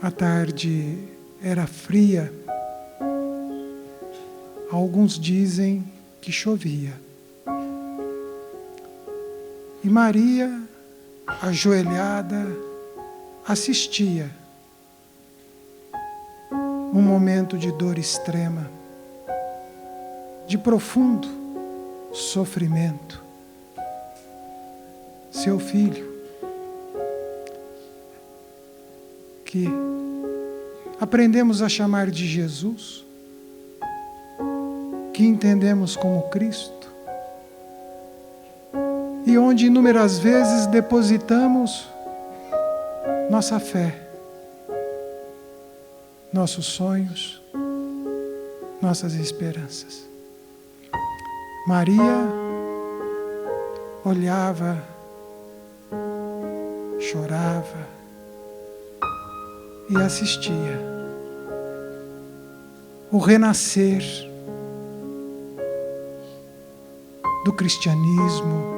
A tarde era fria. Alguns dizem que chovia. E Maria, ajoelhada, assistia um momento de dor extrema, de profundo sofrimento. Seu filho, que aprendemos a chamar de Jesus, que entendemos como Cristo, e onde inúmeras vezes depositamos nossa fé, nossos sonhos, nossas esperanças. Maria olhava, chorava e assistia o renascer do cristianismo,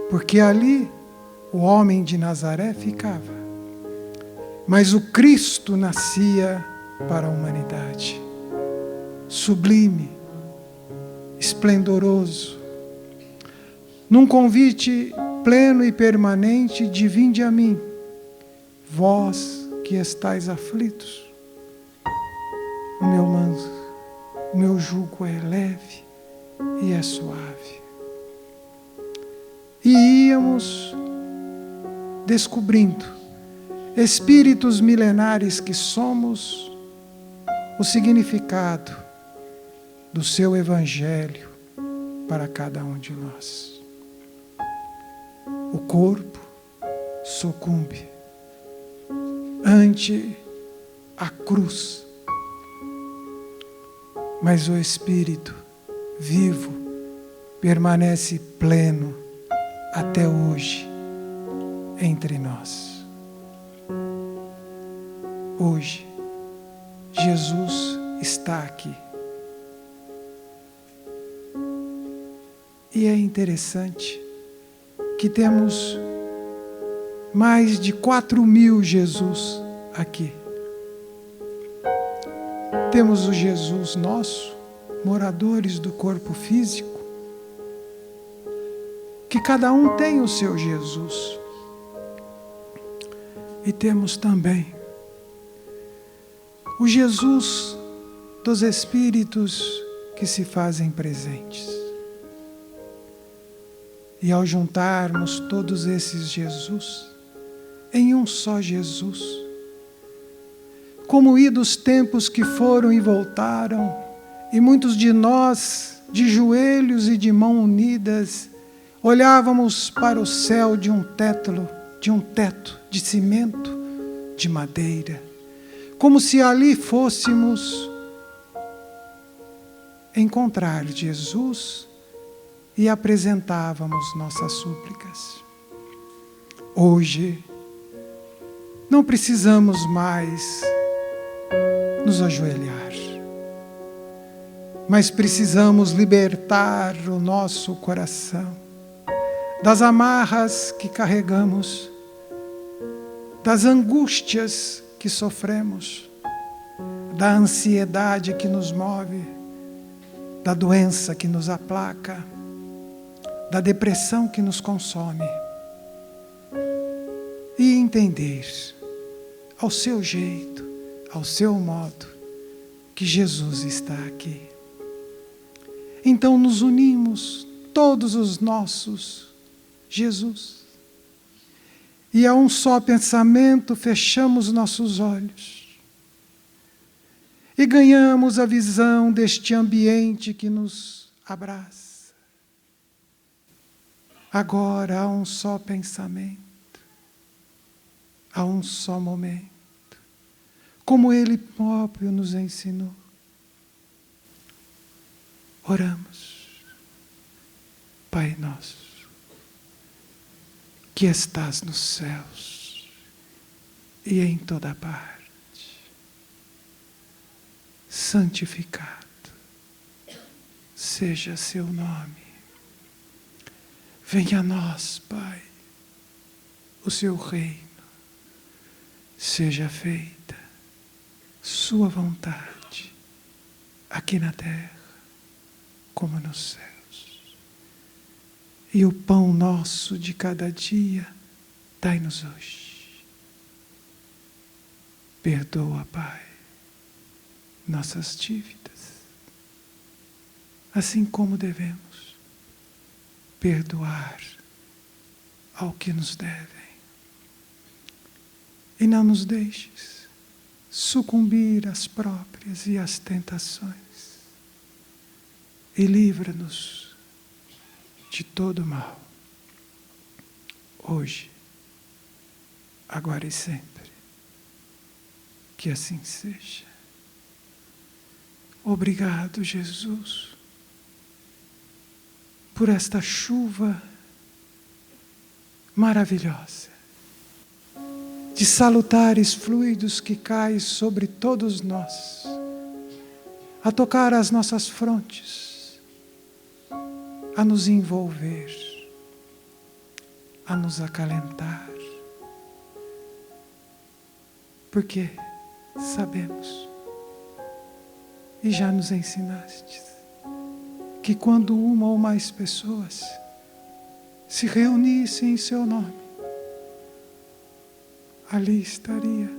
porque ali o homem de Nazaré ficava, mas o Cristo nascia para a humanidade, sublime, esplendoroso, num convite pleno e permanente de vinde a mim, vós que estáis aflitos, o meu jugo é leve e é suave. E íamos descobrindo, espíritos milenares que somos, o significado do seu Evangelho para cada um de nós. O corpo sucumbe ante a cruz, mas o Espírito vivo permanece pleno até hoje entre nós. Hoje, Jesus está aqui. E é interessante que temos mais de 4.000 Jesus aqui. Temos o Jesus nosso, moradores do corpo físico, que cada um tem o seu Jesus. E temos também o Jesus dos Espíritos que se fazem presentes. E ao juntarmos todos esses Jesus em um só Jesus, como idos tempos que foram e voltaram, e muitos de nós, de joelhos e de mãos unidas, olhávamos para o céu de um teto de cimento, de madeira, como se ali fôssemos encontrar Jesus e apresentávamos nossas súplicas. Hoje, não precisamos mais nos ajoelhar, mas precisamos libertar o nosso coração das amarras que carregamos, das angústias que sofremos, da ansiedade que nos move, da doença que nos aplaca, da depressão que nos consome, e entender, ao seu jeito, ao seu modo, que Jesus está aqui. Então nos unimos, todos os nossos Jesus, e a um só pensamento fechamos nossos olhos e ganhamos a visão deste ambiente que nos abraça. Agora há um só pensamento, há um só momento, como Ele próprio nos ensinou. Oramos. Pai nosso, que estás nos céus e em toda parte, santificado seja seu nome. Venha a nós, Pai, o seu reino, seja feita sua vontade, aqui na terra, como nos céus. E o pão nosso de cada dia, dai-nos hoje. Perdoa, Pai, nossas dívidas, assim como devemos perdoar ao que nos devem. E não nos deixes sucumbir às próprias e às tentações. E livra-nos de todo mal, hoje, agora e sempre. Que assim seja. Obrigado, Jesus, por esta chuva maravilhosa, de salutares fluidos que cai sobre todos nós, a tocar as nossas frontes, a nos envolver, a nos acalentar, porque sabemos, e já nos ensinaste, que quando uma ou mais pessoas se reunissem em seu nome, ali estaria.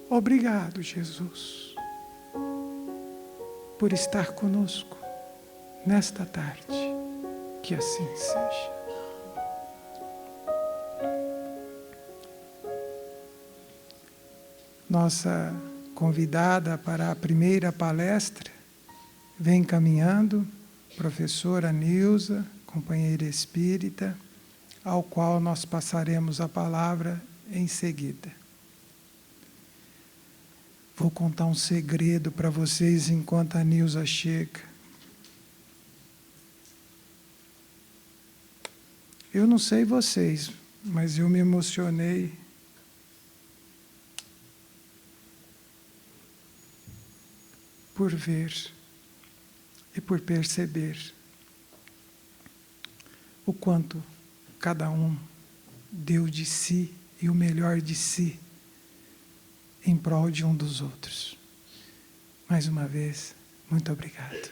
Obrigado, Jesus, por estar conosco nesta tarde. Que assim seja. Nossa convidada para a primeira palestra vem caminhando, professora Nilza, companheira espírita, ao qual nós passaremos a palavra em seguida. Vou contar um segredo para vocês enquanto a Nilza chega. Eu não sei vocês, mas eu me emocionei por ver e por perceber o quanto cada um deu de si e o melhor de si em prol de um dos outros. Mais uma vez, muito obrigado.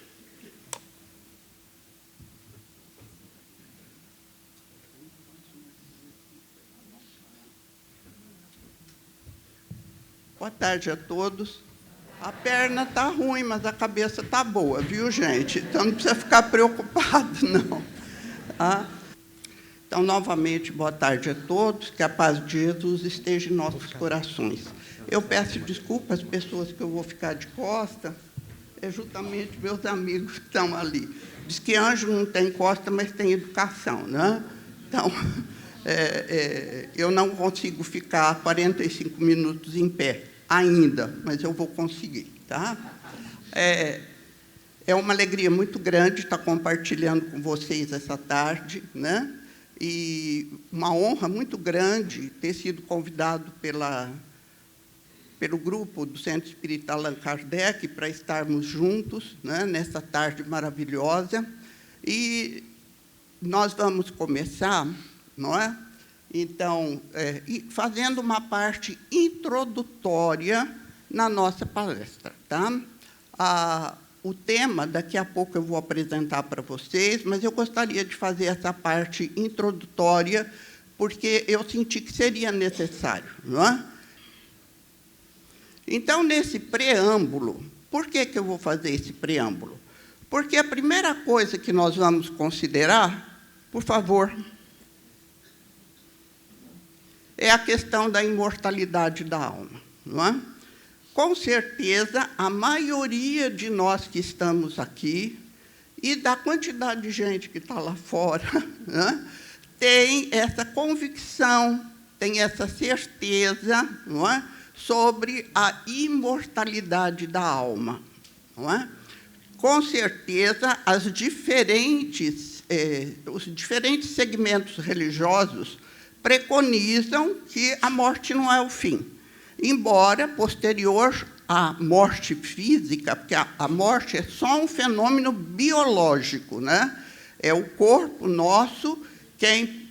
Boa tarde a todos. A perna está ruim, mas a cabeça está boa, viu, gente? Então não precisa ficar preocupado, não. Tá? Então, novamente, boa tarde a todos, que a paz de Jesus esteja em nossos corações. Eu peço desculpas às pessoas que eu vou ficar de costa, é justamente meus amigos que estão ali. Diz que anjo não tem costa, mas tem educação, né? Então, eu não consigo ficar 45 minutos em pé ainda, mas eu vou conseguir, tá? É uma alegria muito grande estar compartilhando com vocês essa tarde, né? E uma honra muito grande ter sido convidado pelo grupo do Centro Espírita Allan Kardec para estarmos juntos, né, nessa tarde maravilhosa. E nós vamos começar, não é? Então, fazendo uma parte introdutória na nossa palestra, tá? O tema, daqui a pouco eu vou apresentar para vocês, mas eu gostaria de fazer essa parte introdutória, porque eu senti que seria necessário, não é? Então, nesse preâmbulo, por que eu vou fazer esse preâmbulo? Porque a primeira coisa que nós vamos considerar, por favor, é a questão da imortalidade da alma, não é? Com certeza, a maioria de nós que estamos aqui, e da quantidade de gente que está lá fora, né, tem essa convicção, tem essa certeza, não é, sobre a imortalidade da alma. Não é? Com certeza, os diferentes segmentos religiosos preconizam que a morte não é o fim, embora posterior à morte física, porque a morte é só um fenômeno biológico, né? É o corpo nosso quem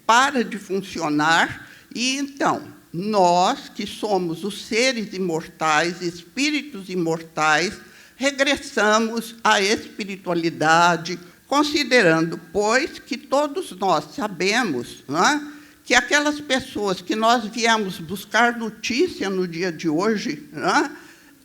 para de funcionar, e então, nós, que somos os seres imortais, espíritos imortais, regressamos à espiritualidade, considerando, pois, que todos nós sabemos, não é, que aquelas pessoas que nós viemos buscar notícia no dia de hoje, não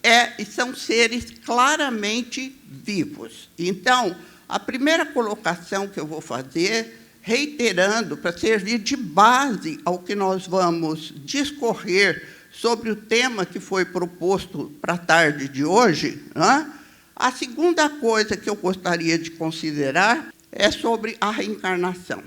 é, são seres claramente vivos. Então, a primeira colocação que eu vou fazer, reiterando, para servir de base ao que nós vamos discorrer sobre o tema que foi proposto para a tarde de hoje, né? A segunda coisa que eu gostaria de considerar é sobre a reencarnação.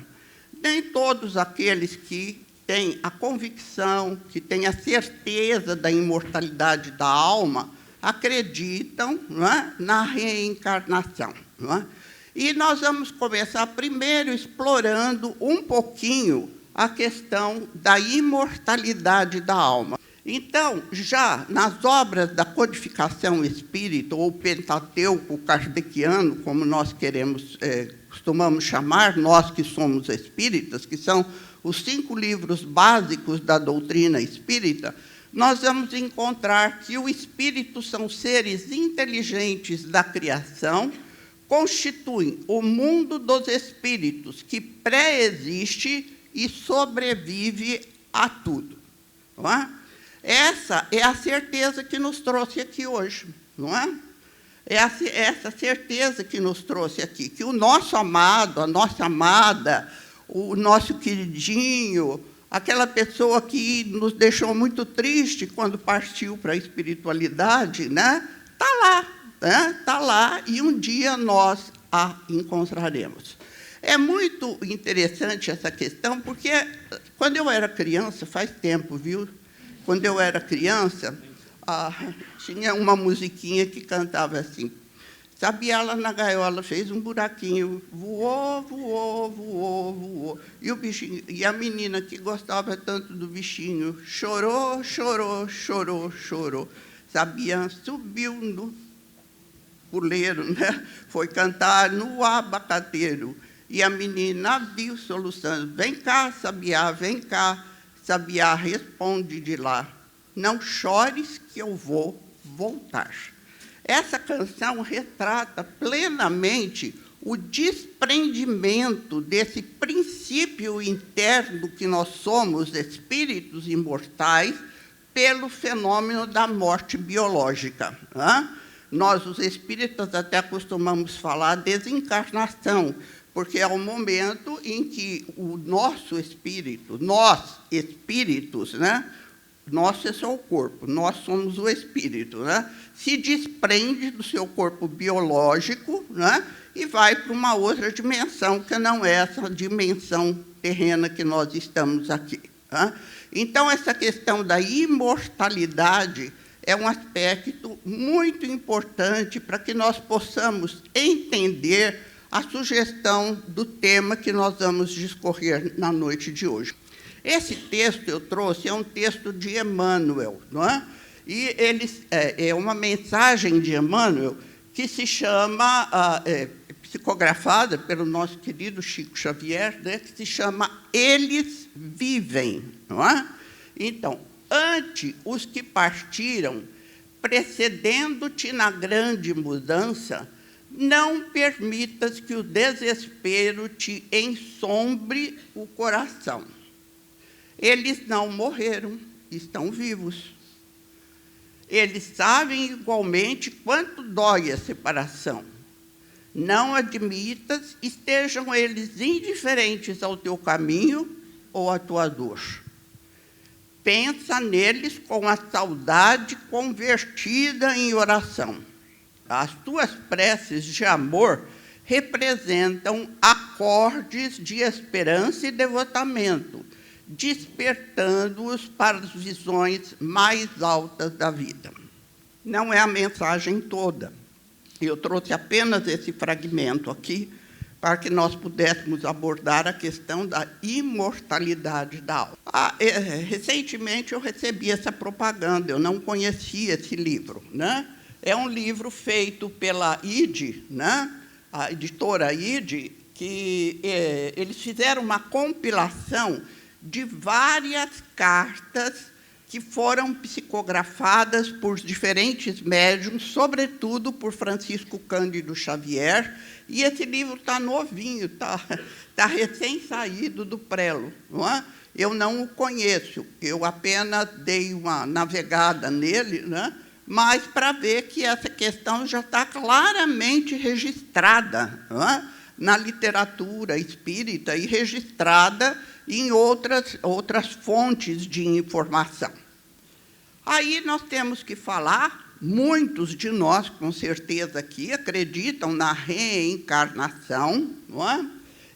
Nem todos aqueles que têm a convicção, que têm a certeza da imortalidade da alma, acreditam, não é, na reencarnação. Não é? E nós vamos começar primeiro explorando um pouquinho a questão da imortalidade da alma. Então, já nas obras da codificação espírita, ou Pentateuco kardeciano, como nós costumamos chamar, nós que somos espíritas, que são os 5 livros básicos da doutrina espírita, nós vamos encontrar que o espírito são seres inteligentes da criação, constituem o mundo dos espíritos, que pré-existe e sobrevive a tudo. Não é? Essa é a certeza que nos trouxe aqui hoje, não é? É essa certeza que nos trouxe aqui, que o nosso amado, a nossa amada, o nosso queridinho, aquela pessoa que nos deixou muito triste quando partiu para a espiritualidade, né? Está lá. Está lá, e um dia nós a encontraremos. É muito interessante essa questão, porque quando eu era criança, faz tempo, viu? Quando eu era criança, tinha uma musiquinha que cantava assim: Sabiá-la na gaiola, fez um buraquinho, voou, voou, voou, voou. E o bichinho, e a menina que gostava tanto do bichinho, chorou, chorou, chorou, chorou. Sabiá subiu no puleiro, né? Foi cantar no abacateiro. E a menina viu soluçando: vem cá, Sabiá, vem cá. Sabiá responde de lá: não chores que eu vou voltar. Essa canção retrata plenamente o desprendimento desse princípio interno que nós somos, espíritos imortais, pelo fenômeno da morte biológica. Né? Nós, os espíritas, até costumamos falar desencarnação, porque é o momento em que o nosso espírito, nós, espíritos, né? Nosso é só o corpo, nós somos o espírito, né? Se desprende do seu corpo biológico, né? E vai para uma outra dimensão, que não é essa dimensão terrena que nós estamos aqui. Né? Então, essa questão da imortalidade é um aspecto muito importante para que nós possamos entender a sugestão do tema que nós vamos discorrer na noite de hoje. Esse texto eu trouxe é um texto de Emmanuel, não é? E ele é uma mensagem de Emmanuel que se chama, psicografada pelo nosso querido Chico Xavier, né, que se chama Eles Vivem, não é? Então, ante os que partiram, precedendo-te na grande mudança, não permitas que o desespero te ensombre o coração. Eles não morreram, estão vivos. Eles sabem igualmente quanto dói a separação. Não admitas, estejam eles indiferentes ao teu caminho ou à tua dor. Pensa neles com a saudade convertida em oração. As tuas preces de amor representam acordes de esperança e devotamento, despertando-os para as visões mais altas da vida. Não é a mensagem toda. Eu trouxe apenas esse fragmento aqui para que nós pudéssemos abordar a questão da imortalidade da alma. Recentemente eu recebi essa propaganda, eu não conhecia esse livro, né? É um livro feito pela IDE, né? A editora IDE, que eles fizeram uma compilação de várias cartas que foram psicografadas por diferentes médiuns, sobretudo por Francisco Cândido Xavier, e esse livro está novinho, está recém-saído do prelo, não é? Eu não o conheço, eu apenas dei uma navegada nele, né? Mas para ver que essa questão já está claramente registrada, não é? Na literatura espírita e registrada em outras fontes de informação. Aí nós temos que falar, muitos de nós, com certeza aqui, acreditam na reencarnação, não é?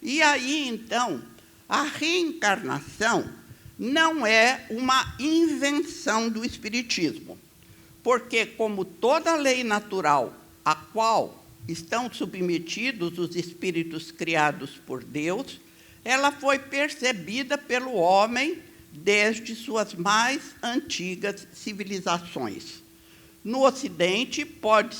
E aí, então, a reencarnação não é uma invenção do Espiritismo, porque, como toda lei natural a qual estão submetidos os espíritos criados por Deus, ela foi percebida pelo homem desde suas mais antigas civilizações. No Ocidente, pode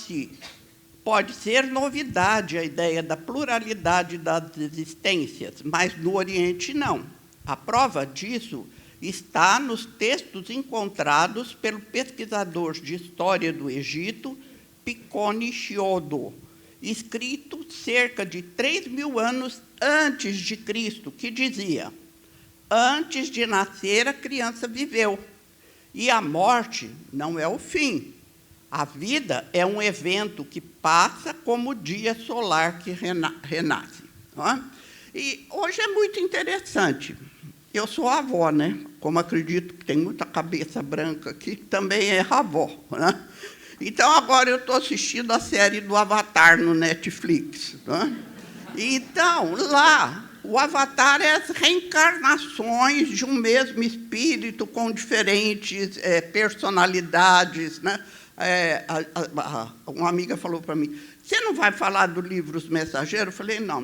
ser novidade a ideia da pluralidade das existências, mas no Oriente não. A prova disso está nos textos encontrados pelo pesquisador de história do Egito, Picone Chiodo, escrito cerca de 3.000 anos antes de Cristo, que dizia: antes de nascer, a criança viveu, e a morte não é o fim. A vida é um evento que passa como o dia solar que renasce. Não é? E hoje é muito interessante. Eu sou avó, né? Como acredito que tem muita cabeça branca aqui, também é avó, né? Então, agora eu estou assistindo a série do Avatar no Netflix. Né? Então, lá, o Avatar é as reencarnações de um mesmo espírito com diferentes personalidades. Né? Uma amiga falou para mim: você não vai falar do livro Os Mensageiros? Eu falei: não,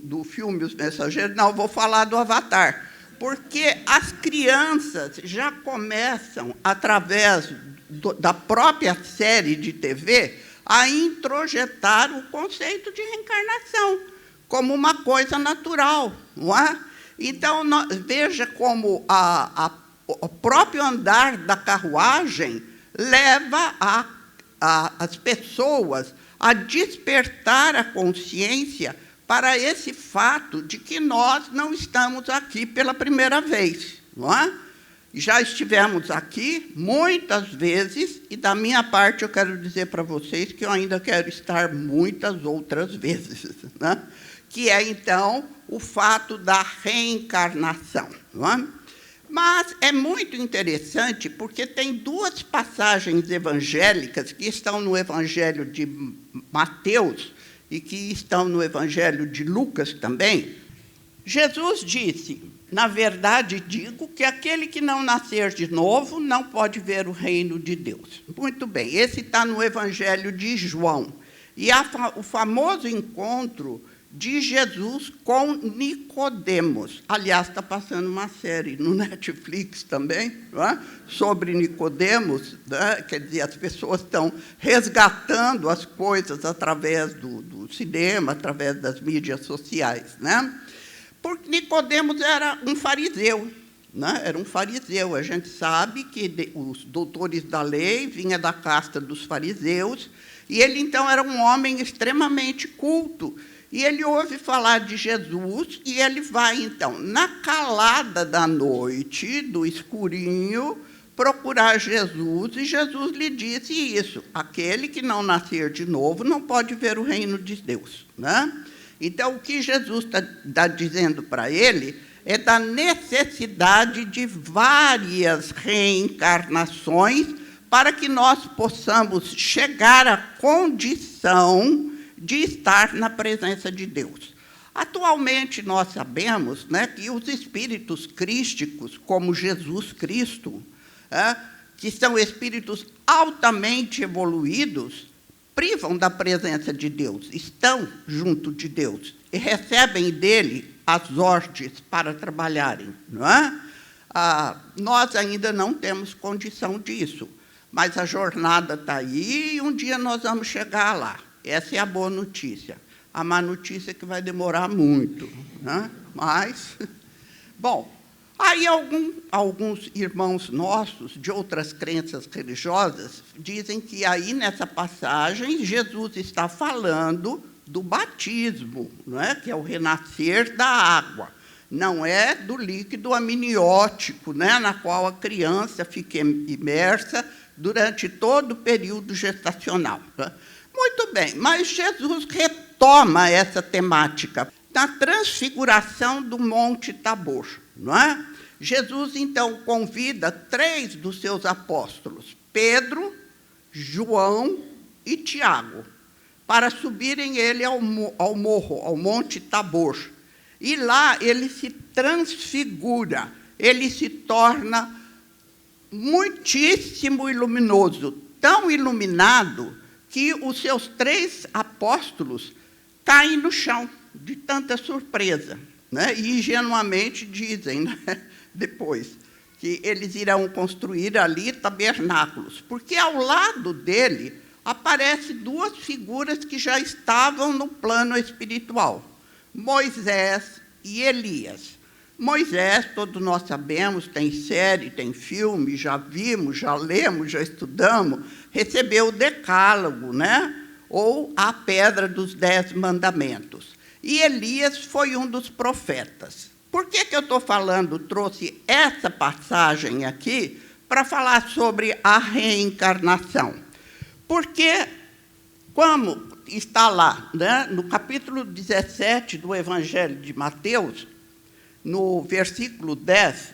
do filme Os Mensageiros, não, eu vou falar do Avatar. Porque as crianças já começam, através da própria série de TV, a introjetar o conceito de reencarnação como uma coisa natural, não é? Então, veja como o próprio andar da carruagem leva as pessoas a despertar a consciência para esse fato de que nós não estamos aqui pela primeira vez, não é? Já estivemos aqui muitas vezes, e da minha parte eu quero dizer para vocês que eu ainda quero estar muitas outras vezes, né? Que é, então, o fato da reencarnação. Não é? Mas é muito interessante porque tem duas passagens evangélicas que estão no Evangelho de Mateus e que estão no Evangelho de Lucas também. Jesus disse: na verdade, digo que aquele que não nascer de novo não pode ver o reino de Deus. Muito bem, esse está no Evangelho de João. E há o famoso encontro de Jesus com Nicodemos. Aliás, está passando uma série no Netflix também, não é? Sobre Nicodemos, né? Quer dizer, as pessoas estão resgatando as coisas através do cinema, através das mídias sociais, né? Porque Nicodemos era um fariseu, né? Era um fariseu. A gente sabe que os doutores da lei vinham da casta dos fariseus, e ele, então, era um homem extremamente culto. E ele ouve falar de Jesus, e ele vai, então, na calada da noite, do escurinho, procurar Jesus, e Jesus lhe disse isso: aquele que não nascer de novo não pode ver o reino de Deus, né? Então, o que Jesus está dizendo para ele é da necessidade de várias reencarnações para que nós possamos chegar à condição de estar na presença de Deus. Atualmente, nós sabemos, né, que os espíritos crísticos, como Jesus Cristo, que são espíritos altamente evoluídos, privam da presença de Deus, estão junto de Deus e recebem dele as ordens para trabalharem. Não é? Nós ainda não temos condição disso, mas a jornada está aí e um dia nós vamos chegar lá. Essa é a boa notícia. A má notícia é que vai demorar muito, né? Mas, bom, Aí alguns irmãos nossos, de outras crenças religiosas, dizem que aí, nessa passagem, Jesus está falando do batismo, não é? Que é o renascer da água. Não é do líquido amniótico, né? Na qual a criança fica imersa durante todo o período gestacional. Né? Muito bem, mas Jesus retoma essa temática na transfiguração do Monte Tabor, não é? Jesus, então, convida 3 dos seus apóstolos, Pedro, João e Tiago, para subirem ele ao morro, ao Monte Tabor. E lá ele se transfigura, ele se torna muitíssimo luminoso, tão iluminado que os seus 3 apóstolos caem no chão, de tanta surpresa, né? E ingenuamente dizem, né, depois, que eles irão construir ali tabernáculos, porque ao lado dele aparecem 2 figuras que já estavam no plano espiritual, Moisés e Elias. Moisés, todos nós sabemos, tem série, tem filme, já vimos, já lemos, já estudamos, recebeu o Decálogo, né? Ou a Pedra dos 10 Mandamentos. E Elias foi um dos profetas. Por que eu estou falando, trouxe essa passagem aqui para falar sobre a reencarnação? Porque, como está lá, né, no capítulo 17 do Evangelho de Mateus, no versículo 10,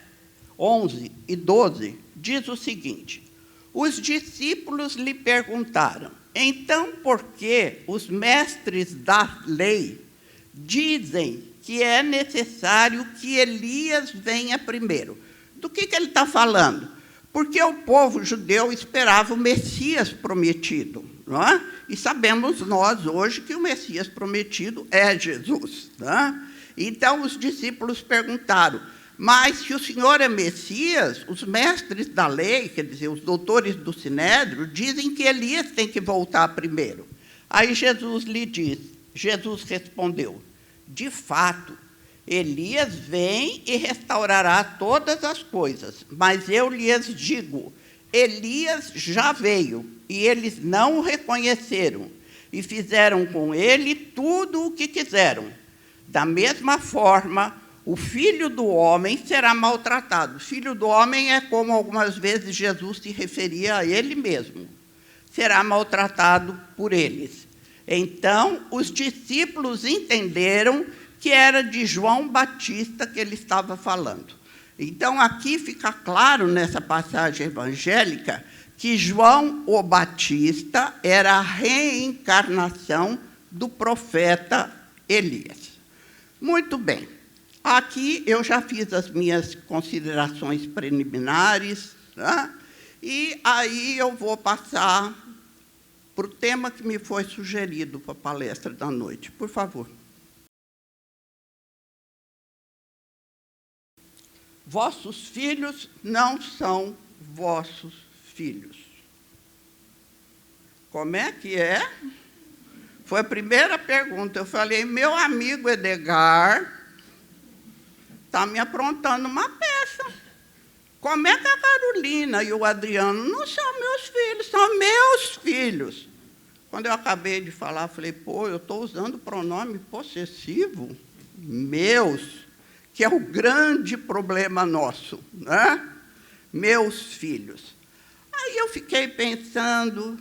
11 e 12, diz o seguinte: os discípulos lhe perguntaram, então por que os mestres da lei dizem que é necessário que Elias venha primeiro? Do que ele está falando? Porque o povo judeu esperava o Messias prometido, não é? E sabemos nós hoje que o Messias prometido é Jesus, não é? Então os discípulos perguntaram, mas se o Senhor é Messias, os mestres da lei, quer dizer, os doutores do Sinédrio, dizem que Elias tem que voltar primeiro. Aí Jesus respondeu, de fato, Elias vem e restaurará todas as coisas, mas eu lhes digo, Elias já veio, e eles não o reconheceram, e fizeram com ele tudo o que quiseram. Da mesma forma, o Filho do Homem será maltratado. O Filho do Homem é como algumas vezes Jesus se referia a ele mesmo. Será maltratado por eles. Então, os discípulos entenderam que era de João Batista que ele estava falando. Então, aqui fica claro, nessa passagem evangélica, que João o Batista era a reencarnação do profeta Elias. Muito bem. Aqui eu já fiz as minhas considerações preliminares, né? E aí eu vou passar para o tema que me foi sugerido para a palestra da noite. Por favor. Vossos filhos não são vossos filhos. Como é que é? Foi a primeira pergunta. Eu falei, meu amigo Edgar está me aprontando uma peça. Como é que a Carolina e o Adriano não são meus filhos? São meus filhos. Quando eu acabei de falar, falei, pô, eu estou usando o pronome possessivo, meus, que é o grande problema nosso, né? Meus filhos. Aí eu fiquei pensando,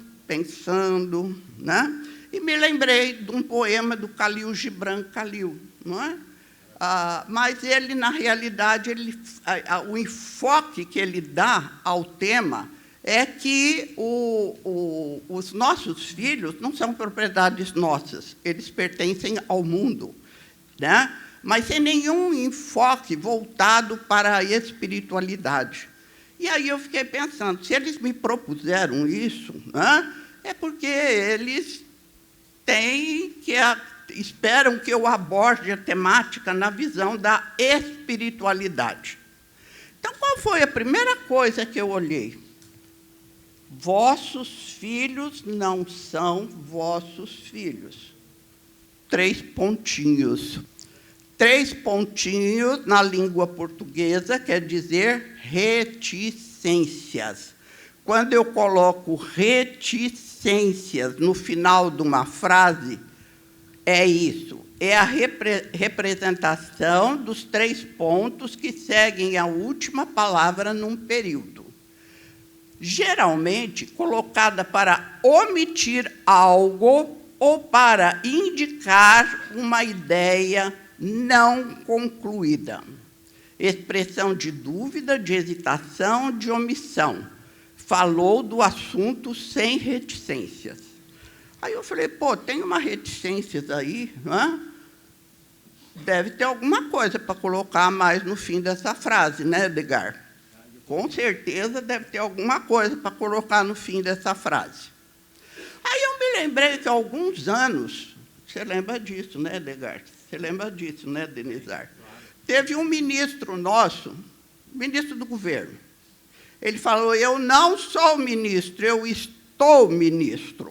né? E me lembrei de um poema do Khalil Gibran Khalil, não é? Mas ele, na realidade, o enfoque que ele dá ao tema é que os nossos filhos não são propriedades nossas, eles pertencem ao mundo, né? Mas sem nenhum enfoque voltado para a espiritualidade. E aí eu fiquei pensando, se eles me propuseram isso, né, é porque eles esperam que eu aborde a temática na visão da espiritualidade. Então, qual foi a primeira coisa que eu olhei? Vossos filhos não são vossos filhos. 3 pontinhos. 3 pontinhos na língua portuguesa quer dizer reticências. Quando eu coloco reticências no final de uma frase, é isso. É a representação dos 3 pontos que seguem a última palavra num período. Geralmente colocada para omitir algo ou para indicar uma ideia não concluída. Expressão de dúvida, de hesitação, de omissão. Falou do assunto sem reticências. Aí eu falei, pô, tem uma reticência aí, não é? Deve ter alguma coisa para colocar mais no fim dessa frase, né, Edgar? Com certeza deve ter alguma coisa para colocar no fim dessa frase. Aí eu me lembrei que há alguns anos, você lembra disso, né, Edgar? Você lembra disso, né, Denizar? Teve um ministro nosso, ministro do governo. Ele falou, eu não sou ministro, eu estou ministro.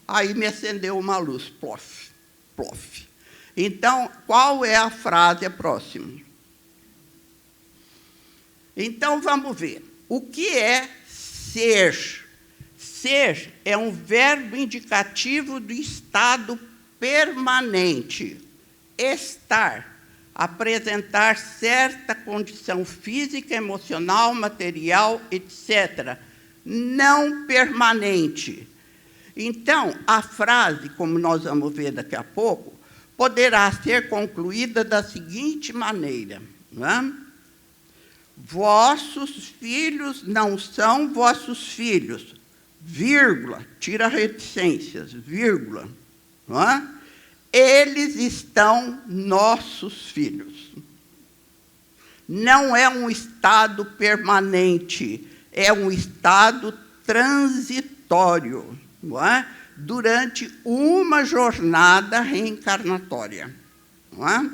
Aí me acendeu uma luz, plof, plof. Então, qual é a frase próxima? Então, vamos ver. O que é ser? Ser é um verbo indicativo do estado permanente. Estar, apresentar certa condição física, emocional, material, etc. Não permanente. Então, a frase, como nós vamos ver daqui a pouco, poderá ser concluída da seguinte maneira, não é? Vossos filhos não são vossos filhos, vírgula, tira reticências, vírgula, não é? Eles estão nossos filhos. Não é um estado permanente, é um estado transitório, não é? Durante uma jornada reencarnatória. Não é?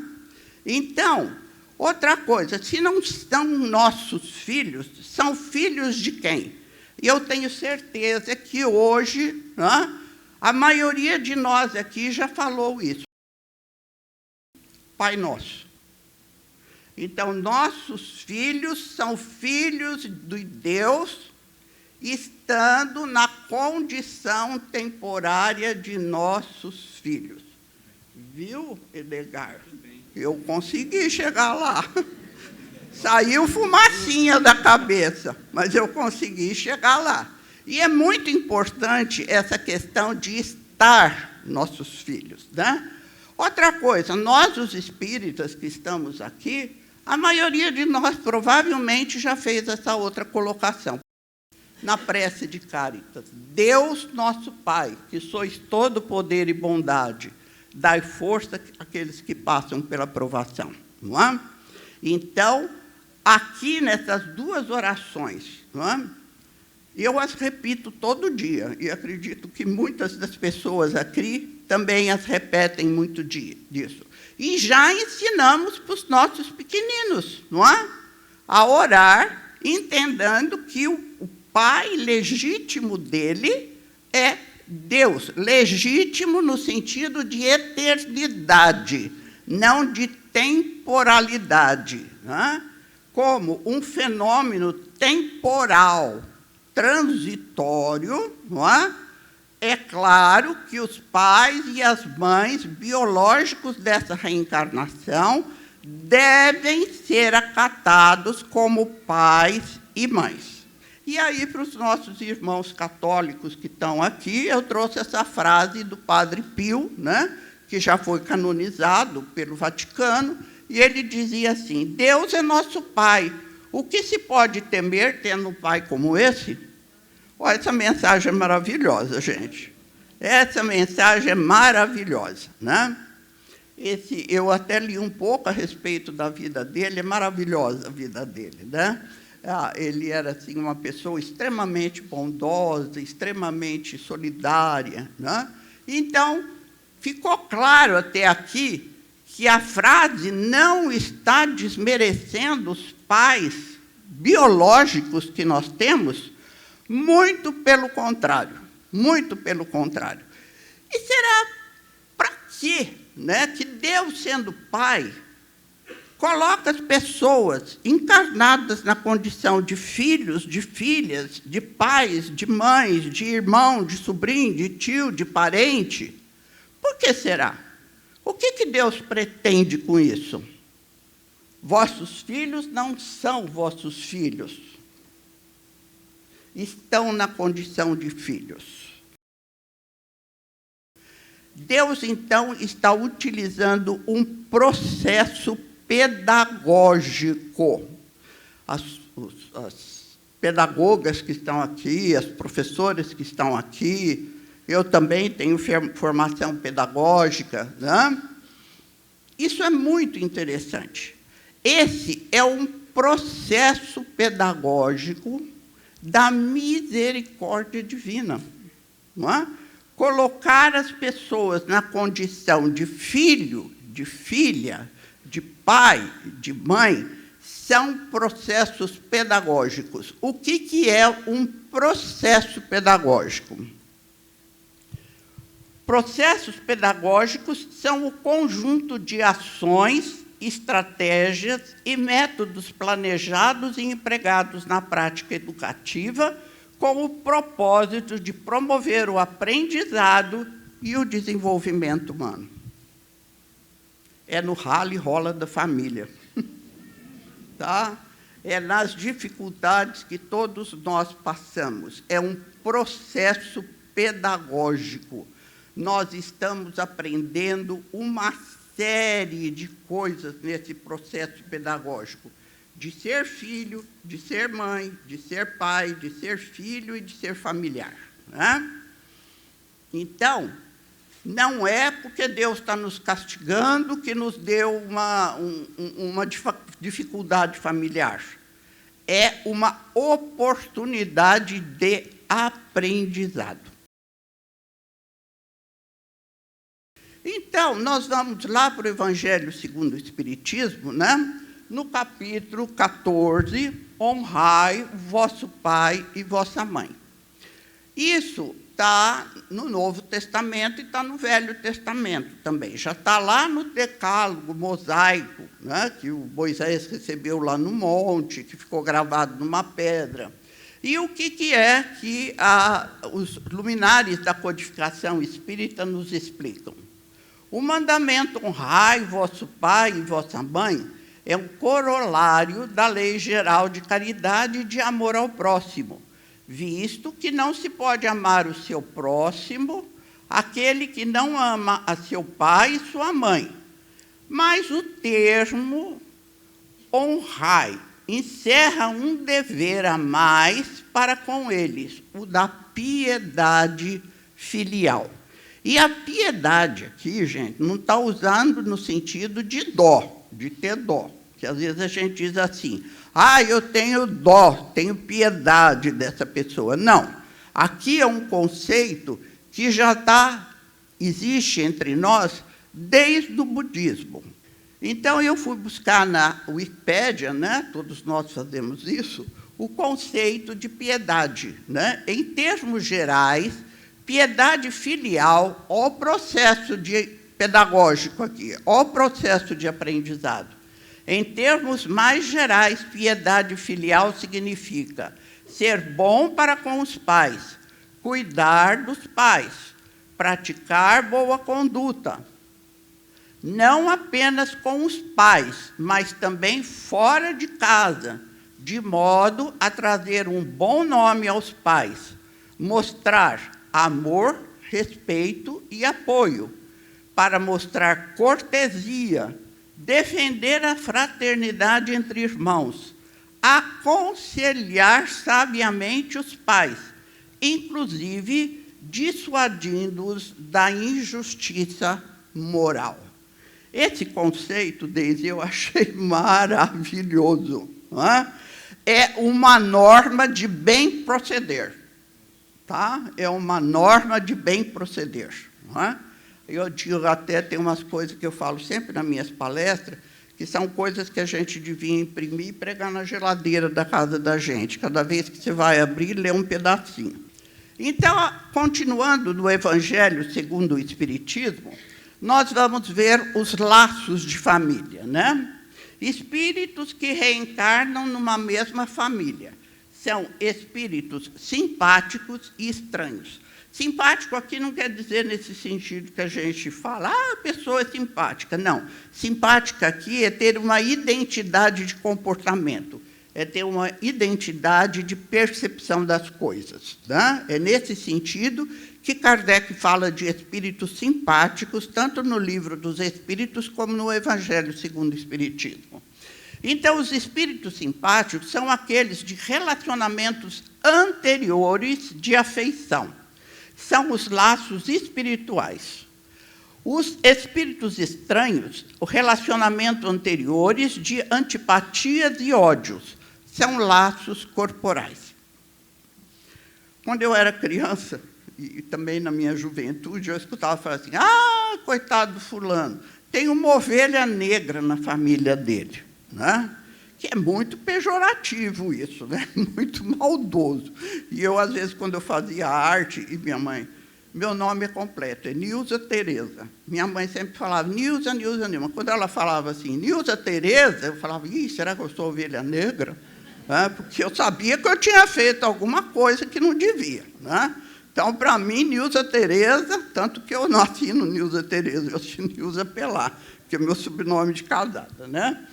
Então, outra coisa, se não são nossos filhos, são filhos de quem? E eu tenho certeza que hoje, não é? A maioria de nós aqui já falou isso. Pai Nosso. Então, nossos filhos são filhos de Deus, estando na condição temporária de nossos filhos. Viu, Edgar? Eu consegui chegar lá. Saiu fumacinha da cabeça, mas eu consegui chegar lá. E é muito importante essa questão de estar nossos filhos, né? Outra coisa, nós, os espíritas que estamos aqui, a maioria de nós provavelmente já fez essa outra colocação. Na prece de Cáritas, Deus nosso Pai, que sois todo poder e bondade, dai força àqueles que passam pela provação. Não é? Então, aqui nessas 2 orações, não é? Eu as repito todo dia, e acredito que muitas das pessoas aqui também as repetem muito disso. E já ensinamos para os nossos pequeninos, não é? A orar, entendendo que o Pai legítimo dele é Deus. Legítimo no sentido de eternidade, não de temporalidade. Né? Como um fenômeno temporal, transitório, não é? É claro que os pais e as mães biológicos dessa reencarnação devem ser acatados como pais e mães. E aí, para os nossos irmãos católicos que estão aqui, eu trouxe essa frase do Padre Pio, né, que já foi canonizado pelo Vaticano, e ele dizia assim, Deus é nosso Pai, o que se pode temer tendo um Pai como esse? Olha, essa mensagem é maravilhosa, gente. Essa mensagem é maravilhosa, né? Eu até li um pouco a respeito da vida dele, é maravilhosa a vida dele, né? Ele era assim, uma pessoa extremamente bondosa, extremamente solidária. Né? Então, ficou claro até aqui que a frase não está desmerecendo os pais biológicos que nós temos, muito pelo contrário, muito pelo contrário. E será para que né, que Deus, sendo Pai, coloca as pessoas encarnadas na condição de filhos, de filhas, de pais, de mães, de irmão, de sobrinho, de tio, de parente. Por que será? O que Deus pretende com isso? Vossos filhos não são vossos filhos. Estão na condição de filhos. Deus, então, está utilizando um processo pedagógico. As pedagogas que estão aqui, as professoras que estão aqui, eu também tenho formação pedagógica, né? Isso é muito interessante. Esse é um processo pedagógico da misericórdia divina, não é? Colocar as pessoas na condição de filho, de filha, de pai, de mãe, são processos pedagógicos. O que é um processo pedagógico? Processos pedagógicos são o conjunto de ações, estratégias e métodos planejados e empregados na prática educativa com o propósito de promover o aprendizado e o desenvolvimento humano. É no rala e rola da família. Tá? É nas dificuldades que todos nós passamos. É um processo pedagógico. Nós estamos aprendendo uma série de coisas nesse processo pedagógico. De ser filho, de ser mãe, de ser pai, de ser filho e de ser familiar. Né? Então, não é porque Deus está nos castigando que nos deu uma dificuldade familiar. É uma oportunidade de aprendizado. Então, nós vamos lá para o Evangelho segundo o Espiritismo, né? No capítulo 14, honrai vosso pai e vossa mãe. Isso está no Novo Testamento e está no Velho Testamento também. Já está lá no Decálogo mosaico, né, que o Moisés recebeu lá no monte, que ficou gravado numa pedra. E o que é que os luminares da codificação espírita nos explicam? O mandamento honrai vosso pai e vossa mãe é um corolário da lei geral de caridade e de amor ao próximo, visto que não se pode amar o seu próximo, aquele que não ama a seu pai e sua mãe. Mas o termo honrai encerra um dever a mais para com eles, o da piedade filial. E a piedade aqui, gente, não está usando no sentido de dó, de ter dó. Que às vezes a gente diz assim, eu tenho dó, tenho piedade dessa pessoa. Não, aqui é um conceito que já existe entre nós desde o budismo. Então, eu fui buscar na Wikipédia, né, todos nós fazemos isso, o conceito de piedade. Né? Em termos gerais, piedade filial, ó o processo pedagógico aqui, ó o processo de aprendizado. Em termos mais gerais, piedade filial significa ser bom para com os pais, cuidar dos pais, praticar boa conduta, não apenas com os pais, mas também fora de casa, de modo a trazer um bom nome aos pais, mostrar amor, respeito e apoio, para mostrar cortesia, defender a fraternidade entre irmãos, aconselhar sabiamente os pais, inclusive dissuadindo-os da injustiça moral. Esse conceito, Deise, eu achei maravilhoso. Não é? É uma norma de bem proceder. Tá? É uma norma de bem proceder. Não é? Eu digo até, tem umas coisas que eu falo sempre nas minhas palestras, que são coisas que a gente devia imprimir e pregar na geladeira da casa da gente. Cada vez que você vai abrir, lê um pedacinho. Então, continuando no Evangelho segundo o Espiritismo, nós vamos ver os laços de família, né? Espíritos que reencarnam numa mesma família. São espíritos simpáticos e estranhos. Simpático aqui não quer dizer nesse sentido que a gente fala, a pessoa é simpática. Não. Simpática aqui é ter uma identidade de comportamento, é ter uma identidade de percepção das coisas. Né? É nesse sentido que Kardec fala de espíritos simpáticos, tanto no Livro dos Espíritos como no Evangelho segundo o Espiritismo. Então, os espíritos simpáticos são aqueles de relacionamentos anteriores de afeição. São os laços espirituais. Os espíritos estranhos, o relacionamento anteriores de antipatias e ódios, são laços corporais. Quando eu era criança, e também na minha juventude, eu escutava falar assim, coitado do fulano, tem uma ovelha negra na família dele, né? Que é muito pejorativo isso, né? Muito maldoso. E eu, às vezes, quando eu fazia arte, e minha mãe, meu nome é completo, é Nilza Tereza. Minha mãe sempre falava, Nilza, Nilza, Nilza. Quando ela falava assim, Nilza Tereza, eu falava, será que eu sou ovelha negra? Porque eu sabia que eu tinha feito alguma coisa que não devia. Né? Então, para mim, Nilza Tereza, tanto que eu não assino Nilza Tereza, eu assino Nilza Pelar, que é o meu sobrenome de casada, né?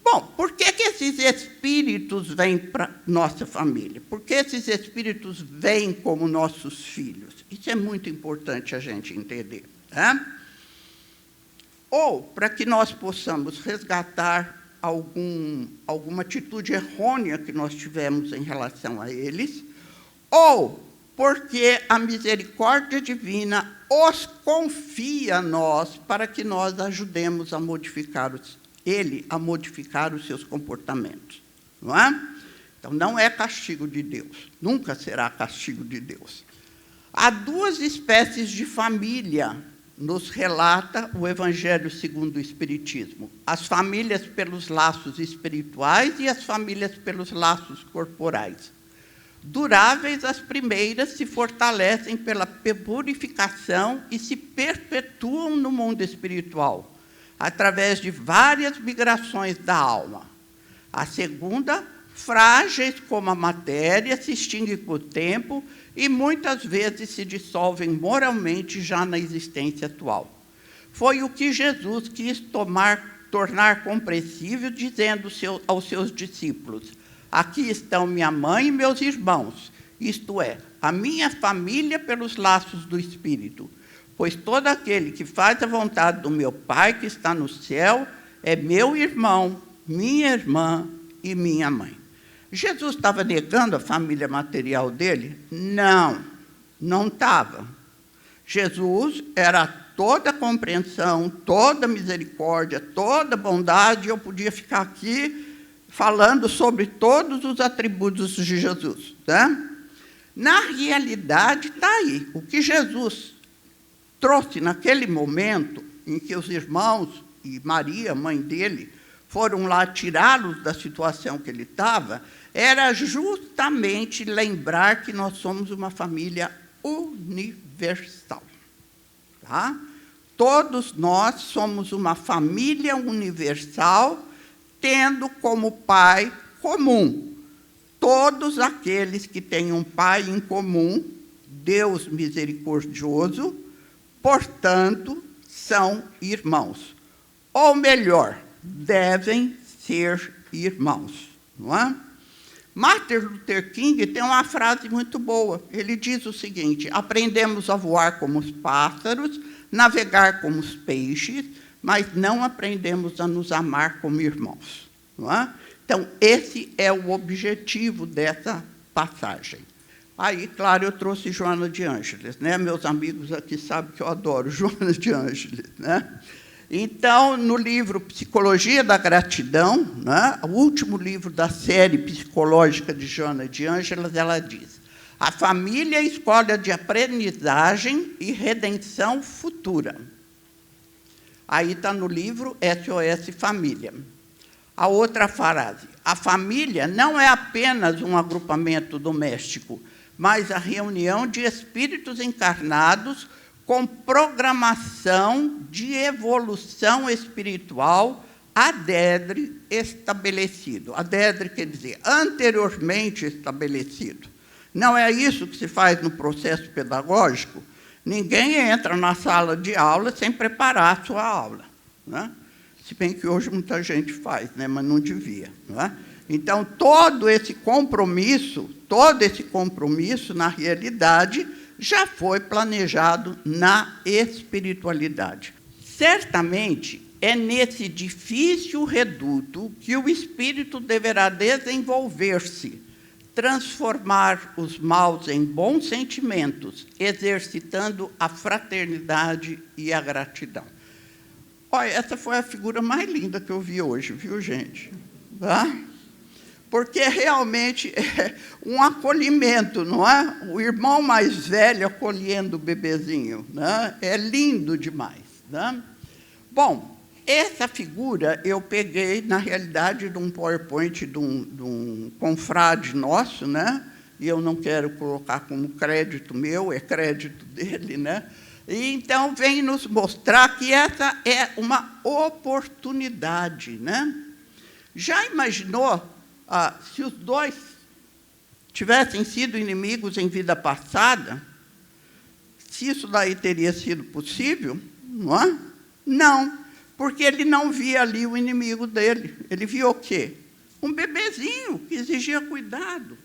Bom, por que esses espíritos vêm para nossa família? Por que esses espíritos vêm como nossos filhos? Isso é muito importante a gente entender. Né? Ou para que nós possamos resgatar alguma atitude errônea que nós tivemos em relação a eles, ou porque a misericórdia divina os confia a nós para que nós ajudemos a modificar os seus comportamentos. Não é? Então, não é castigo de Deus, nunca será castigo de Deus. Há duas espécies de família, nos relata o Evangelho segundo o Espiritismo. As famílias pelos laços espirituais e as famílias pelos laços corporais. Duráveis, as primeiras se fortalecem pela purificação e se perpetuam no mundo espiritual, através de várias migrações da alma. A segunda, frágeis como a matéria, se extinguem por tempo e muitas vezes se dissolvem moralmente já na existência atual. Foi o que Jesus quis tornar compreensível, dizendo aos seus discípulos, aqui estão minha mãe e meus irmãos, isto é, a minha família pelos laços do Espírito. Pois todo aquele que faz a vontade do meu Pai que está no céu é meu irmão, minha irmã e minha mãe. Jesus estava negando a família material dele? Não, não estava. Jesus era toda compreensão, toda misericórdia, toda bondade, e eu podia ficar aqui falando sobre todos os atributos de Jesus. Né? Na realidade, está aí. O que Jesus trouxe naquele momento em que os irmãos e Maria, mãe dele, foram lá tirá-los da situação que ele estava, era justamente lembrar que nós somos uma família universal. Tá? Todos nós somos uma família universal, tendo como pai comum todos aqueles que têm um pai em comum, Deus misericordioso, portanto, são irmãos. Ou melhor, devem ser irmãos. Não é? Martin Luther King tem uma frase muito boa. Ele diz o seguinte, aprendemos a voar como os pássaros, navegar como os peixes, mas não aprendemos a nos amar como irmãos. Não é? Então, esse é o objetivo dessa passagem. Aí, claro, eu trouxe Joana de Ângeles, né? Meus amigos aqui sabem que eu adoro Joana de Ângeles, né? Então, no livro Psicologia da Gratidão, né, o último livro da série psicológica de Joana de Ângeles, ela diz, a família é a escola de aprendizagem e redenção futura. Aí está no livro SOS Família. A outra frase, a família não é apenas um agrupamento doméstico, mas a reunião de espíritos encarnados com programação de evolução espiritual adedre estabelecido. Adedre quer dizer anteriormente estabelecido. Não é isso que se faz no processo pedagógico? Ninguém entra na sala de aula sem preparar a sua aula, né? Se bem que hoje muita gente faz, né? Mas não devia, não é? Então, todo esse compromisso, na realidade, já foi planejado na espiritualidade. Certamente, é nesse difícil reduto que o espírito deverá desenvolver-se, transformar os maus em bons sentimentos, exercitando a fraternidade e a gratidão. Olha, essa foi a figura mais linda que eu vi hoje, viu, gente? Tá? Porque realmente é um acolhimento, não é? O irmão mais velho acolhendo o bebezinho, né? É lindo demais, né? Bom, essa figura eu peguei, na realidade, de um PowerPoint de um confrade nosso, né? E eu não quero colocar como crédito meu, é crédito dele, né? E, então, vem nos mostrar que essa é uma oportunidade, né? Já imaginou se os dois tivessem sido inimigos em vida passada, se isso daí teria sido possível? Não é? Não, porque ele não via ali o inimigo dele. Ele via o quê? Um bebezinho que exigia cuidado,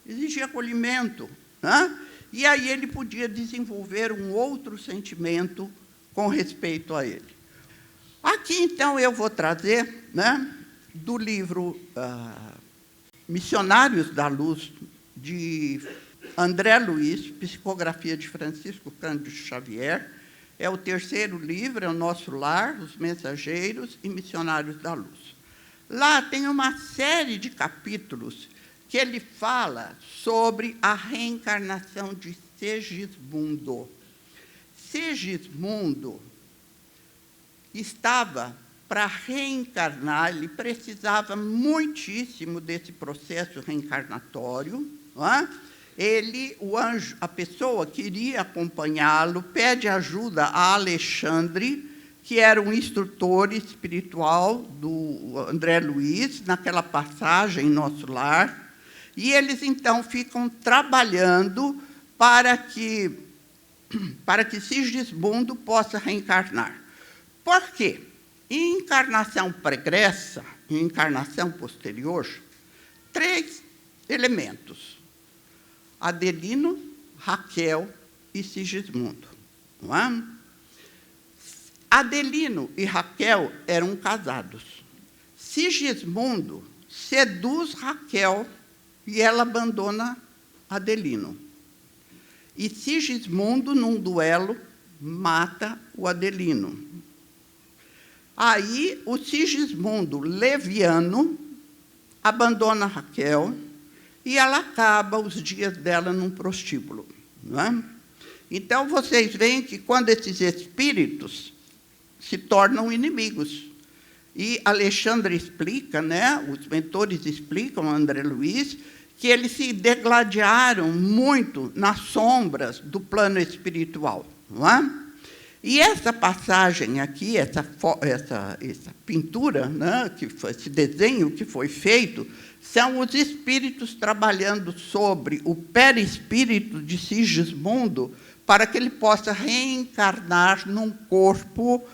exigia acolhimento, né? E aí ele podia desenvolver um outro sentimento com respeito a ele. Aqui, então, eu vou trazer, né, do livro Missionários da Luz, de André Luiz, psicografia de Francisco Cândido Xavier. É o terceiro livro, é o Nosso Lar, Os Mensageiros e Missionários da Luz. Lá tem uma série de capítulos que ele fala sobre a reencarnação de Segismundo. Segismundo estava para reencarnar, ele precisava muitíssimo desse processo reencarnatório, não é? Ele, o anjo, a pessoa queria acompanhá-lo, pede ajuda a Alexandre, que era um instrutor espiritual do André Luiz, naquela passagem em Nosso Lar, e eles, então, ficam trabalhando para que Sigismundo possa reencarnar. Por quê? Em encarnação pregressa, em encarnação posterior, 3 elementos: Adelino, Raquel e Sigismundo. Não é? Adelino e Raquel eram casados. Sigismundo seduz Raquel e ela abandona Adelino. E Sigismundo, num duelo, mata o Adelino. Aí, o Sigismundo leviano abandona Raquel e ela acaba os dias dela num prostíbulo, não é? Então, vocês veem que quando esses espíritos se tornam inimigos. E Alexandre explica, né, os mentores explicam, André Luiz, que eles se degladiaram muito nas sombras do plano espiritual, não é? E essa passagem aqui, essa pintura, né, esse desenho que foi feito, são os espíritos trabalhando sobre o perispírito de Sigismundo para que ele possa reencarnar num corpo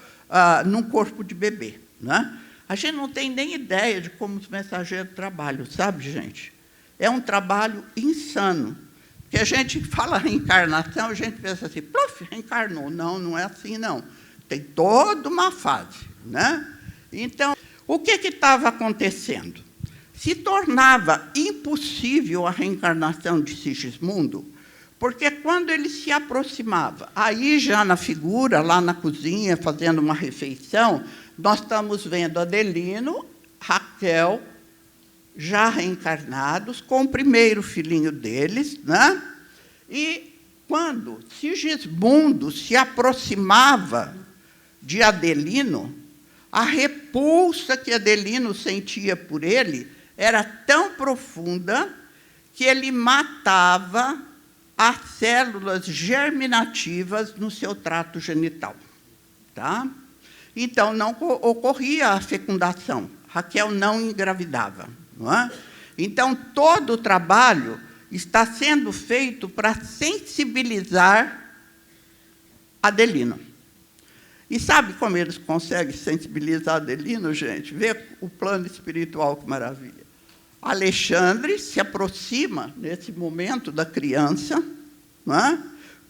de bebê, né? A gente não tem nem ideia de como os mensageiros trabalham, sabe, gente? É um trabalho insano. Porque a gente fala reencarnação, a gente pensa assim, pluf, reencarnou. Não, não é assim, não. Tem toda uma fase, né? Então, o que estava acontecendo? Se tornava impossível a reencarnação de Sigismundo, porque quando ele se aproximava, aí já na figura, lá na cozinha, fazendo uma refeição, nós estamos vendo Adelino, Raquel, já reencarnados, com o primeiro filhinho deles, né? E quando Sigismundo se aproximava de Adelino, a repulsa que Adelino sentia por ele era tão profunda que ele matava as células germinativas no seu trato genital. Tá? Então, não ocorria a fecundação. Raquel não engravidava. Não é? Então, todo o trabalho está sendo feito para sensibilizar Adelino. E sabe como eles conseguem sensibilizar Adelino, gente? Vê o plano espiritual, que maravilha. Alexandre se aproxima, nesse momento, da criança, não é?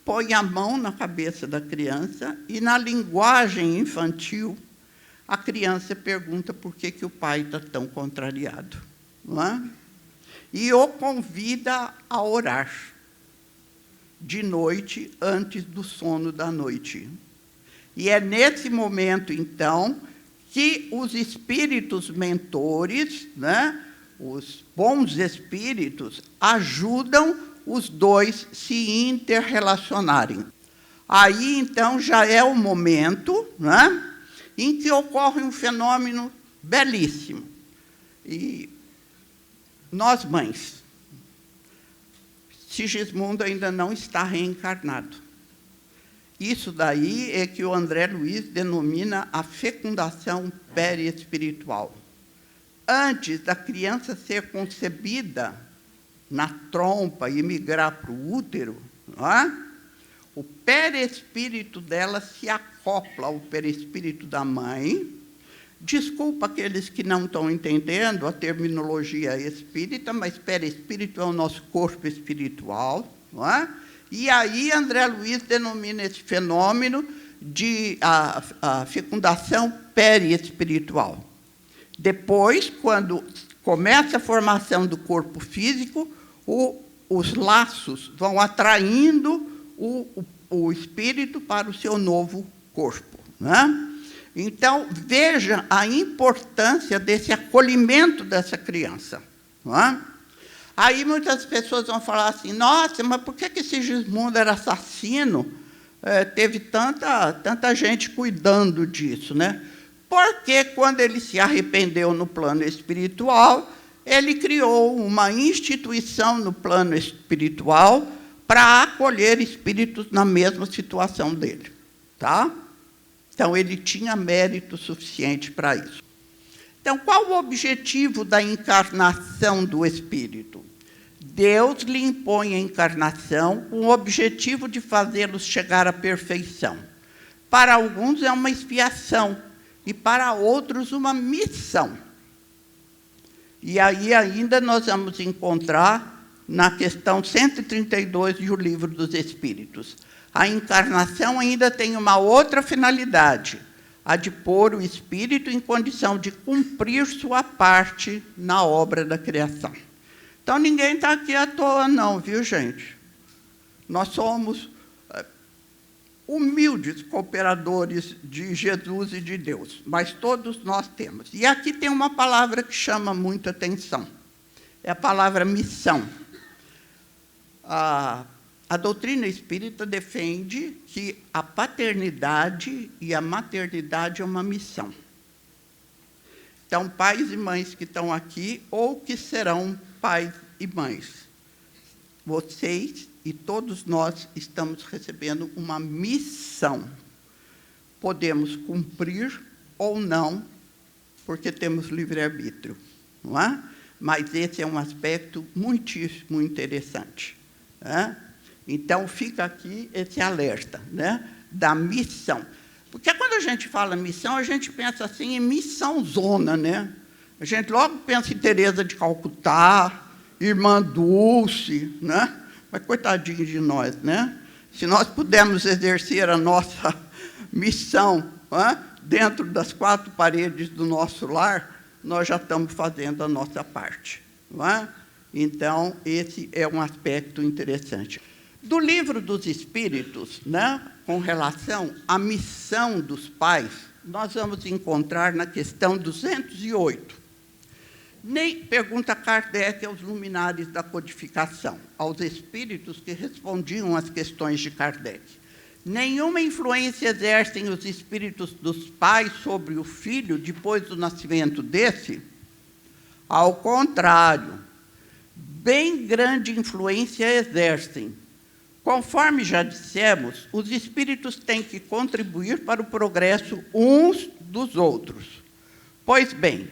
Põe a mão na cabeça da criança e, na linguagem infantil, a criança pergunta por que o pai está tão contrariado. Não é? E o convida a orar de noite, antes do sono da noite. E é nesse momento, então, que os espíritos mentores, né, os bons espíritos, ajudam os dois se interrelacionarem. Aí, então, já é o momento, né, em que ocorre um fenômeno belíssimo. E nós, mães, Sigismundo ainda não está reencarnado. Isso daí é que o André Luiz denomina a fecundação periespiritual. Antes da criança ser concebida na trompa e migrar para o útero, não é? O perispírito dela se acopla ao perispírito da mãe. Desculpa aqueles que não estão entendendo a terminologia espírita, mas perispírito é o nosso corpo espiritual, não é? E aí André Luiz denomina esse fenômeno de a fecundação periespiritual. Depois, quando começa a formação do corpo físico, os laços vão atraindo o espírito para o seu novo corpo, né? Então, veja a importância desse acolhimento dessa criança, não é? Aí muitas pessoas vão falar assim, nossa, mas por que Sigismundo era assassino? Teve tanta gente cuidando disso, né? Porque quando ele se arrependeu no plano espiritual, ele criou uma instituição no plano espiritual para acolher espíritos na mesma situação dele. Tá? Então, ele tinha mérito suficiente para isso. Então, qual o objetivo da encarnação do espírito? Deus lhe impõe a encarnação com o objetivo de fazê-los chegar à perfeição. Para alguns é uma expiação, e para outros uma missão. E aí ainda nós vamos encontrar na questão 132 do Livro dos Espíritos. A encarnação ainda tem uma outra finalidade, a de pôr o espírito em condição de cumprir sua parte na obra da criação. Então, ninguém está aqui à toa, não, viu, gente? Nós somos humildes cooperadores de Jesus e de Deus, mas todos nós temos. E aqui tem uma palavra que chama muita atenção. É a palavra missão. A doutrina espírita defende que a paternidade e a maternidade é uma missão. Então, pais e mães que estão aqui, ou que serão pais e mães, vocês e todos nós estamos recebendo uma missão. Podemos cumprir ou não, porque temos livre-arbítrio, não é? Mas esse é um aspecto muitíssimo interessante, né? Então, fica aqui esse alerta, né, da missão. Porque quando a gente fala missão, a gente pensa assim em missãozona, né? A gente logo pensa em Teresa de Calcutá, Irmã Dulce, né? Mas coitadinho de nós, né? Se nós pudermos exercer a nossa missão, né, dentro das quatro paredes do nosso lar, nós já estamos fazendo a nossa parte, não é? Então, esse é um aspecto interessante. Do Livro dos Espíritos, né, com relação à missão dos pais, nós vamos encontrar na questão 208. Pergunta Kardec aos luminares da codificação, aos espíritos que respondiam às questões de Kardec. Nenhuma influência exercem os espíritos dos pais sobre o filho depois do nascimento desse? Ao contrário, bem grande influência exercem, Conforme já dissemos, os espíritos têm que contribuir para o progresso uns dos outros. Pois bem,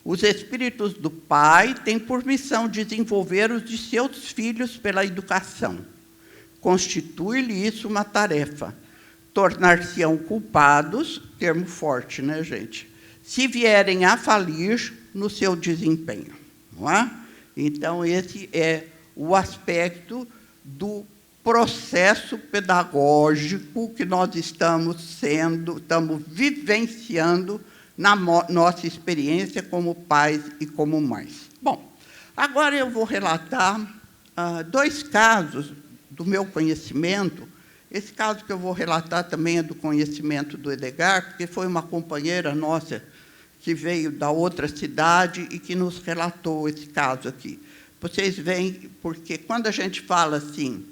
os espíritos do Pai têm por missão desenvolver os de seus filhos pela educação. Constitui-lhe isso uma tarefa. Tornar-se-ão culpados, termo forte, né, gente? Se vierem a falir no seu desempenho. Não é? Então, esse é o aspecto do processo pedagógico que nós estamos vivenciando na nossa experiência como pais e como mães. Bom, agora eu vou relatar 2 casos do meu conhecimento. Esse caso que eu vou relatar também é do conhecimento do Edgar, porque foi uma companheira nossa que veio da outra cidade e que nos relatou esse caso aqui. Vocês veem, porque quando a gente fala assim,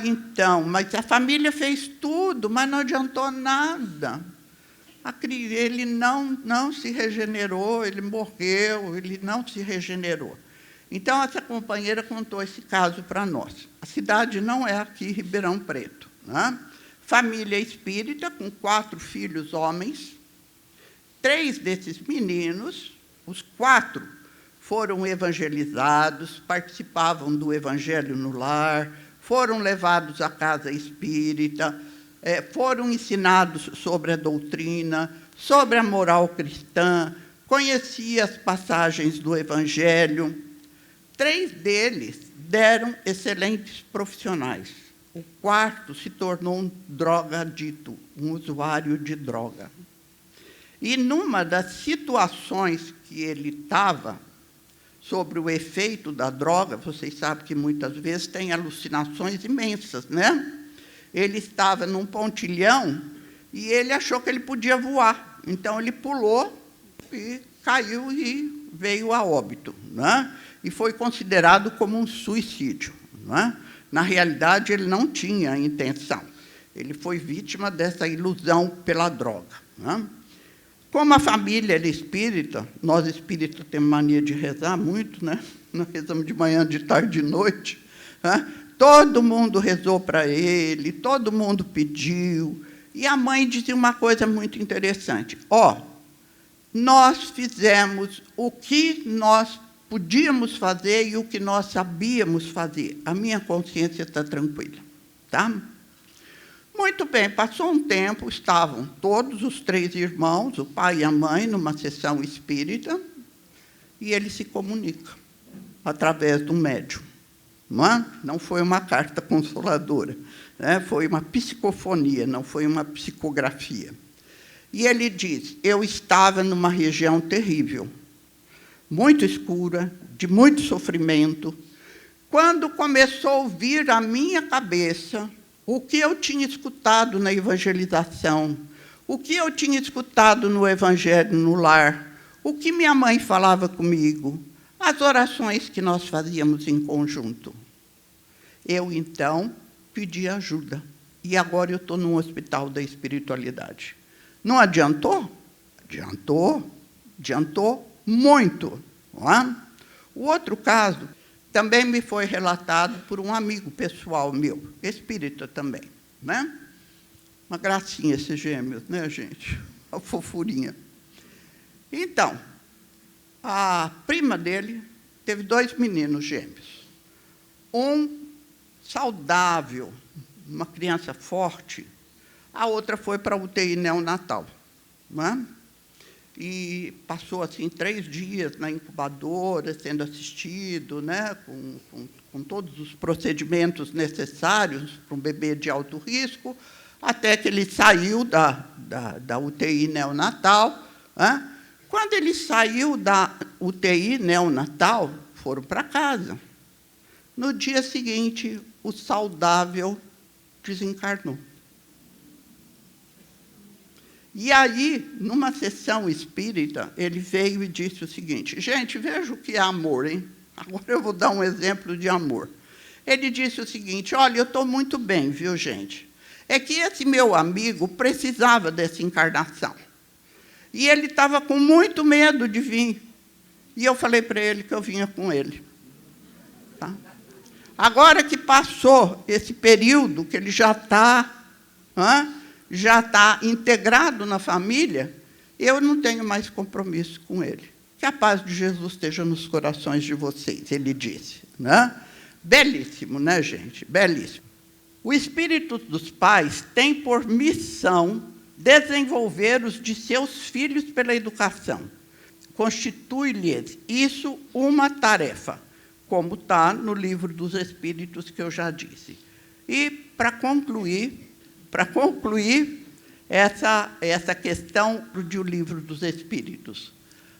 então, mas a família fez tudo, mas não adiantou nada. Ele não se regenerou, ele morreu, ele não se regenerou. Então, essa companheira contou esse caso para nós. A cidade não é aqui, Ribeirão Preto. Né? Família espírita, com 4 filhos homens. 3 desses meninos, os 4, foram evangelizados, participavam do evangelho no lar, foram levados à casa espírita, foram ensinados sobre a doutrina, sobre a moral cristã, conheciam as passagens do evangelho. 3 deles deram excelentes profissionais. O 4º se tornou um drogadito, um usuário de droga. E numa das situações que ele estava, sobre o efeito da droga, vocês sabem que muitas vezes tem alucinações imensas, né? Ele estava num pontilhão e ele achou que ele podia voar. Então, ele pulou e caiu e veio a óbito, né? E foi considerado como um suicídio. Né? Na realidade, ele não tinha intenção. Ele foi vítima dessa ilusão pela droga. Né? Como a família era espírita, nós espíritas temos mania de rezar muito, né? Nós rezamos de manhã, de tarde, de noite. Né? Todo mundo rezou para ele, todo mundo pediu. E a mãe dizia uma coisa muito interessante. Nós fizemos o que nós podíamos fazer e o que nós sabíamos fazer. A minha consciência está tranquila. Tá? Muito bem, passou um tempo, estavam todos os 3 irmãos, o pai e a mãe, numa sessão espírita, e ele se comunica através do médium. Não foi uma carta consoladora, né? Foi uma psicofonia, não foi uma psicografia. E ele diz, eu estava numa região terrível, muito escura, de muito sofrimento, quando começou a vir à minha cabeça o que eu tinha escutado na evangelização, o que eu tinha escutado no evangelho no lar, o que minha mãe falava comigo, as orações que nós fazíamos em conjunto. Eu, então, pedi ajuda. E agora eu estou num hospital da espiritualidade. Não adiantou? Adiantou muito. Não é? O outro caso também me foi relatado por um amigo pessoal meu, espírita também. Né? Uma gracinha esses gêmeos, né, gente? Uma fofurinha. Então, a prima dele teve 2 meninos gêmeos. Um saudável, uma criança forte, a outra foi para a UTI neonatal. Não é? E passou assim 3 dias na incubadora, sendo assistido, né, com todos os procedimentos necessários para um bebê de alto risco, até que ele saiu da UTI neonatal. Né? Quando ele saiu da UTI neonatal, foram para casa. No dia seguinte, o saudável desencarnou. E aí, numa sessão espírita, ele veio e disse o seguinte, gente, veja o que é amor, hein? Agora eu vou dar um exemplo de amor. Ele disse o seguinte, olha, eu estou muito bem, viu, gente? É que esse meu amigo precisava dessa encarnação. E ele estava com muito medo de vir. E eu falei para ele que eu vinha com ele. Tá? Agora que passou esse período, que ele já está integrado na família, eu não tenho mais compromisso com ele. Que a paz de Jesus esteja nos corações de vocês, ele disse. Né? Belíssimo, né, gente? Belíssimo. O espírito dos pais tem por missão desenvolver os de seus filhos pela educação. Constitui-lhes isso uma tarefa, como está no livro dos Espíritos que eu já disse. E, para concluir essa questão do livro dos Espíritos,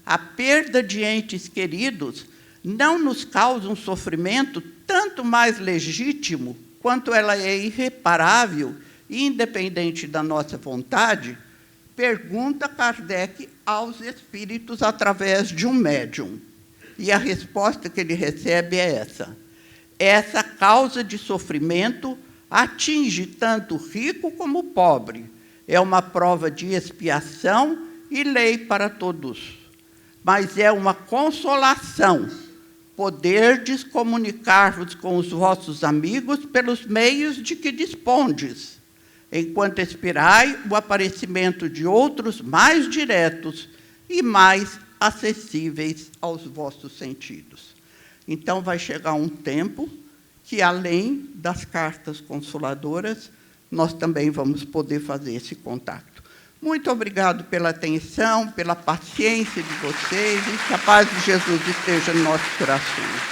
a perda de entes queridos não nos causa um sofrimento tanto mais legítimo quanto ela é irreparável e independente da nossa vontade? Pergunta Kardec aos espíritos através de um médium. E a resposta que ele recebe é essa. Essa causa de sofrimento atinge tanto o rico como o pobre. É uma prova de expiação e lei para todos. Mas é uma consolação poderdes comunicar-vos com os vossos amigos pelos meios de que dispondes, enquanto esperai o aparecimento de outros mais diretos e mais acessíveis aos vossos sentidos. Então, vai chegar um tempo que, além das cartas consoladoras, nós também vamos poder fazer esse contato. Muito obrigado pela atenção, pela paciência de vocês, e que a paz de Jesus esteja em nossos corações.